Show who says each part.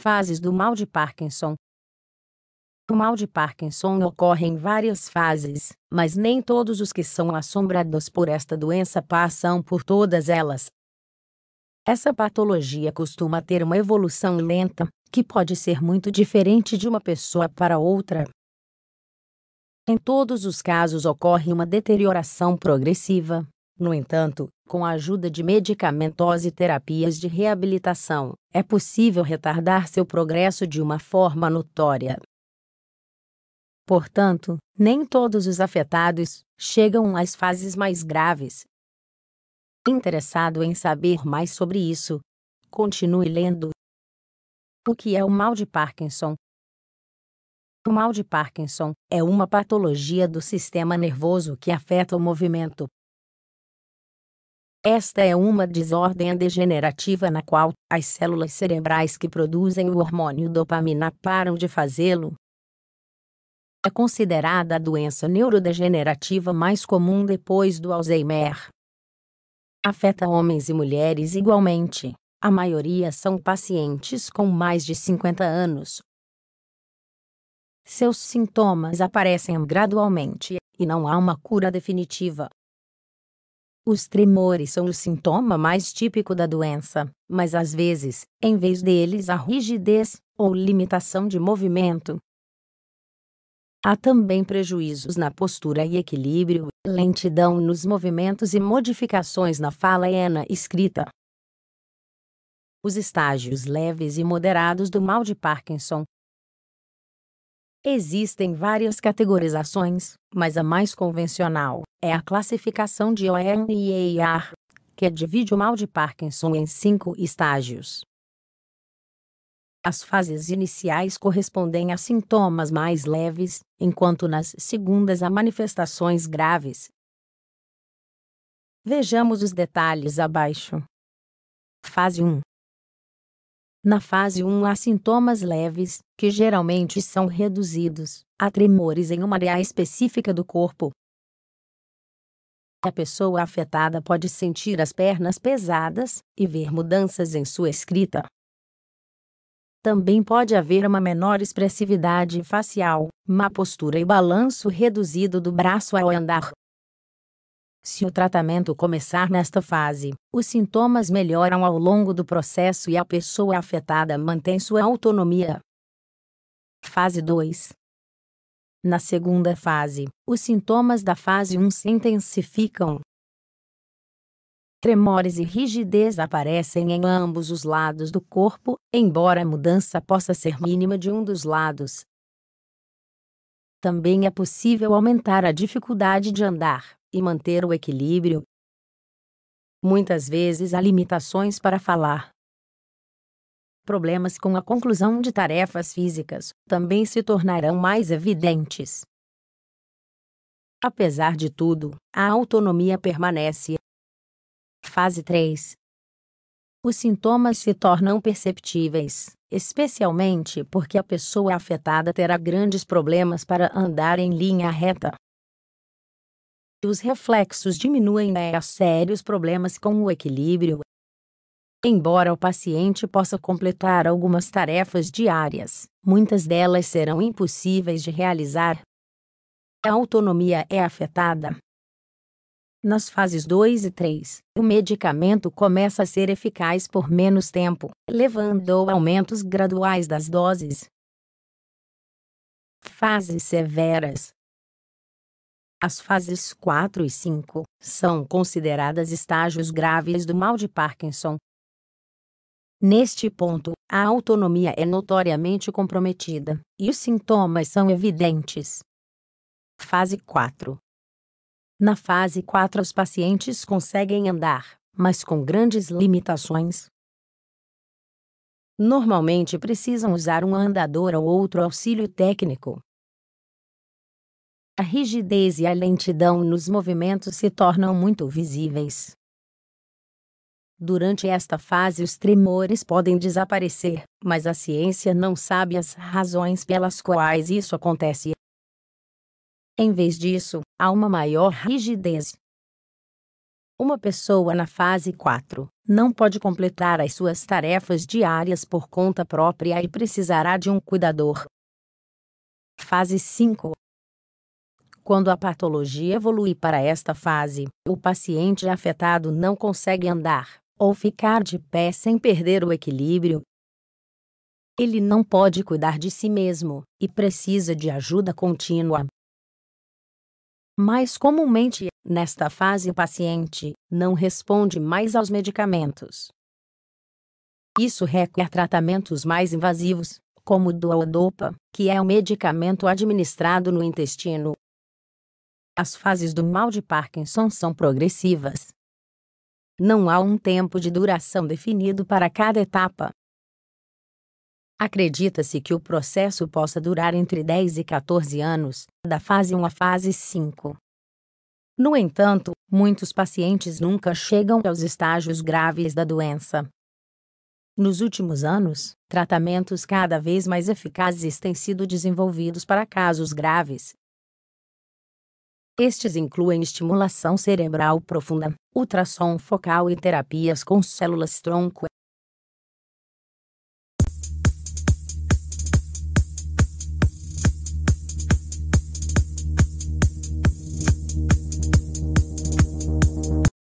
Speaker 1: Fases do mal de Parkinson. O mal de Parkinson ocorre em várias fases, mas nem todos os que são assombrados por esta doença passam por todas elas. Essa patologia costuma ter uma evolução lenta, que pode ser muito diferente de uma pessoa para outra. Em todos os casos ocorre uma deterioração progressiva. No entanto, com a ajuda de medicamentos e terapias de reabilitação, é possível retardar seu progresso de uma forma notória. Portanto, nem todos os afetados chegam às fases mais graves. Interessado em saber mais sobre isso? Continue lendo. O que é o mal de Parkinson? O mal de Parkinson é uma patologia do sistema nervoso que afeta o movimento. Esta é uma desordem degenerativa na qual as células cerebrais que produzem o hormônio dopamina param de fazê-lo. É considerada a doença neurodegenerativa mais comum depois do Alzheimer. Afeta homens e mulheres igualmente. A maioria são pacientes com mais de 50 anos. Seus sintomas aparecem gradualmente, e não há uma cura definitiva. Os tremores são o sintoma mais típico da doença, mas às vezes, em vez deles há rigidez, ou limitação de movimento. Há também prejuízos na postura e equilíbrio, lentidão nos movimentos e modificações na fala e na escrita. Os estágios leves e moderados do mal de Parkinson. Existem várias categorizações, mas a mais convencional é a classificação de ONEAR, que divide o mal de Parkinson em 5 estágios. As fases iniciais correspondem a sintomas mais leves, enquanto nas segundas há manifestações graves. Vejamos os detalhes abaixo. Fase 1. Na fase 1 há sintomas leves, que geralmente são reduzidos a tremores em uma área específica do corpo. A pessoa afetada pode sentir as pernas pesadas e ver mudanças em sua escrita. Também pode haver uma menor expressividade facial, má postura e balanço reduzido do braço ao andar. Se o tratamento começar nesta fase, os sintomas melhoram ao longo do processo e a pessoa afetada mantém sua autonomia. Fase 2. Na segunda fase, os sintomas da fase 1 se intensificam. Tremores e rigidez aparecem em ambos os lados do corpo, embora a mudança possa ser mínima de um dos lados. Também é possível aumentar a dificuldade de andar e manter o equilíbrio. Muitas vezes há limitações para falar. Problemas com a conclusão de tarefas físicas também se tornarão mais evidentes. Apesar de tudo, a autonomia permanece. Fase 3. Os sintomas se tornam perceptíveis, especialmente porque a pessoa afetada terá grandes problemas para andar em linha reta. Os reflexos diminuem e há sérios problemas com o equilíbrio. Embora o paciente possa completar algumas tarefas diárias, muitas delas serão impossíveis de realizar. A autonomia é afetada. Nas fases 2 e 3, o medicamento começa a ser eficaz por menos tempo, levando a aumentos graduais das doses. Fases severas. As fases 4 e 5 são consideradas estágios graves do mal de Parkinson. Neste ponto, a autonomia é notoriamente comprometida, e os sintomas são evidentes. Fase 4. Na fase 4 os pacientes conseguem andar, mas com grandes limitações. Normalmente precisam usar um andador ou outro auxílio técnico. A rigidez e a lentidão nos movimentos se tornam muito visíveis. Durante esta fase os tremores podem desaparecer, mas a ciência não sabe as razões pelas quais isso acontece. Em vez disso, há uma maior rigidez. Uma pessoa na fase 4 não pode completar as suas tarefas diárias por conta própria e precisará de um cuidador. Fase 5. Quando a patologia evolui para esta fase, o paciente afetado não consegue andar ou ficar de pé sem perder o equilíbrio. Ele não pode cuidar de si mesmo e precisa de ajuda contínua. Mais comumente, nesta fase o paciente não responde mais aos medicamentos. Isso requer tratamentos mais invasivos, como o duodopa, que é um medicamento administrado no intestino. As fases do mal de Parkinson são progressivas. Não há um tempo de duração definido para cada etapa. Acredita-se que o processo possa durar entre 10 e 14 anos, da fase 1 à fase 5. No entanto, muitos pacientes nunca chegam aos estágios graves da doença. Nos últimos anos, tratamentos cada vez mais eficazes têm sido desenvolvidos para casos graves. Estes incluem estimulação cerebral profunda, ultrassom focal e terapias com células-tronco,